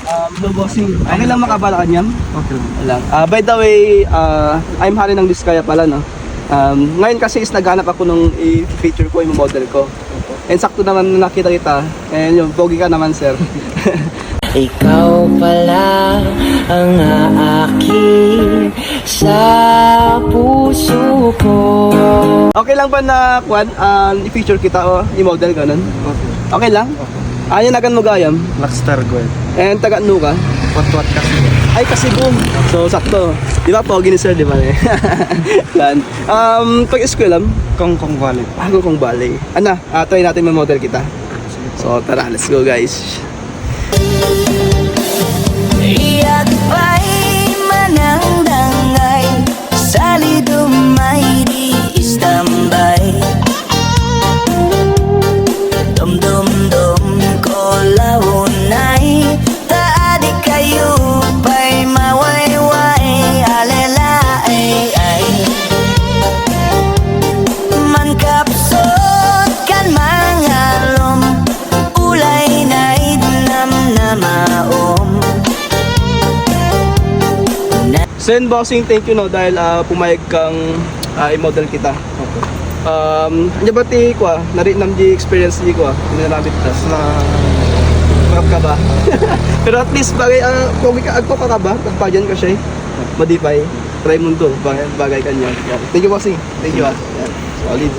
Hello, bossing. Okay lang makabala kanyam? Okay lang. Lang. By the way, I'm Hari ng Diskaya pala, no? Ngayon kasi is naghanap ako nung i-feature ko, yung model ko. And sakto naman na nakita kita. And yung pogi ka naman, sir. Ikaw pala ang akin sa puso ko. Okay lang ba na, Kwan, i-feature kita o i-model ka nun? Okay. Okay lang? Ayan nagan mo gayam. Blackstar Gold. And taga ano ka? Wat-wat kasi. Ay, kasi boom. So, sakto. Di ba, pogi ni sir, di ba? Yan. Pag-eskwela, Kongkong Valley. bago kong balay. Try natin may model kita. So, tara, let's go, guys. Iyak ba'y manang-dangay sa lidumay di istambay. Dum-dum-dum ko launay taadi kayo pa'y mawayway alelay ay man kapsot kan mangalom ulay na idnam na maom. So yun, bossing, thank you, no, dahil pumayag kang i-model kita. Okay. Ano ba ti ko narinam di experience di ko nilamit tas na marap ka ba? Pero at least bagay pogi ka agpo ka ba? Tagpajan ka siya. Madipay. Try mo to, bagay kanya. Thank you, bossing. Thank you. Yan. Solid.